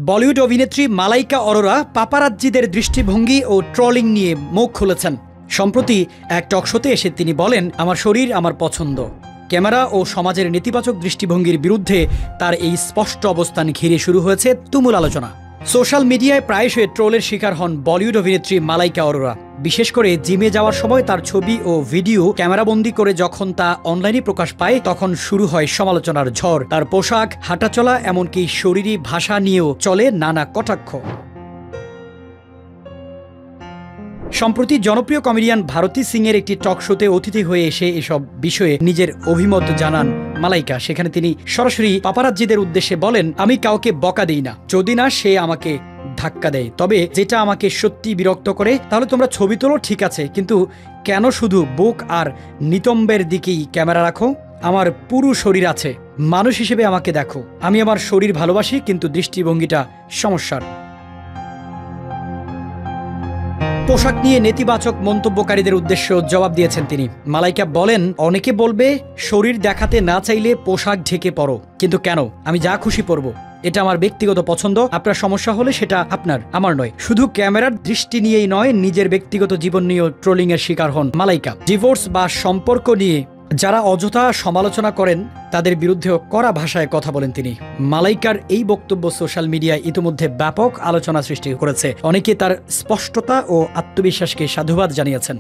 বলিউড অভিনেত্রী মালাইকা অরোরা পাপারাজ্জিদের দৃষ্টিভঙ্গি ও ট্রলিং নিয়ে মুখ খুলেছেন। সম্প্রতি এক টকশোতে এসে তিনি বলেন, আমার শরীর আমার পছন্দ। ক্যামেরা ও সমাজের নেতিবাচক দৃষ্টিভঙ্গির বিরুদ্ধে তার এই স্পষ্ট অবস্থান ঘিরে শুরু হয়েছে তুমুল আলোচনা। সোশ্যাল মিডিয়ায় প্রায়শই ট্রোলের শিকার হন বলিউড অভিনেত্রী মালাইকা অরোরা। বিশেষ করে জিমে যাওয়ার সময় তার ছবি ও ভিডিও ক্যামেরাবন্দি করে যখন তা অনলাইনে প্রকাশ পায়, তখন শুরু হয় সমালোচনার ঝড়। তার পোশাক, হাঁটাচলা, এমনকি শরীরী ভাষা নিয়েও চলে নানা কটাক্ষ। সম্প্রতি জনপ্রিয় কমেডিয়ান ভারতী সিং এর একটি টক শোতে অতিথি হয়ে এসে এসব বিষয়ে নিজের অভিমত জানান মালাইকা। সেখানে তিনি সরাসরি পাপারাজ্জিদের উদ্দেশ্যে বলেন, আমি কাউকে বকা দিই না, যদি না সে আমাকে ধাক্কা দেয়। তবে যেটা আমাকে সত্যি বিরক্ত করে, তাহলে তোমরা ছবি তোলো ঠিক আছে, কিন্তু কেন শুধু বুক আর নিতম্বের দিকেই ক্যামেরা রাখো? আমার পুরো শরীর আছে, মানুষ হিসেবে আমাকে দেখো। আমি আমার শরীর ভালোবাসি, কিন্তু দৃষ্টিভঙ্গিটা সমস্যার। পোশাক নিয়ে নেতিবাচক মন্তব্যকারীদের উদ্দেশ্যে জবাব দিয়েছেন তিনি। মালাইকা বলেন, অনেকে বলবে শরীর দেখাতে না চাইলে পোশাক ঢেকে পরো, কিন্তু কেন? আমি যা খুশি পরবো, এটা আমার ব্যক্তিগত পছন্দ। আপনার সমস্যা হলে সেটা আপনার, আমার নয়। শুধু ক্যামেরার দৃষ্টি নিয়েই নয়, নিজের ব্যক্তিগত জীবন নিয়েও ট্রোলিং এর শিকার হন মালাইকা। ডিভোর্স বা সম্পর্ক নিয়ে যারা অযথা সমালোচনা করেন তাদের বিরুদ্ধেও কড়া ভাষায় কথা বলেন তিনি। মালাইকার এই বক্তব্য সোশ্যাল মিডিয়ায় ইতিমধ্যে ব্যাপক আলোচনা সৃষ্টি করেছে। অনেকে তার স্পষ্টতা ও আত্মবিশ্বাসকে সাধুবাদ জানিয়েছেন।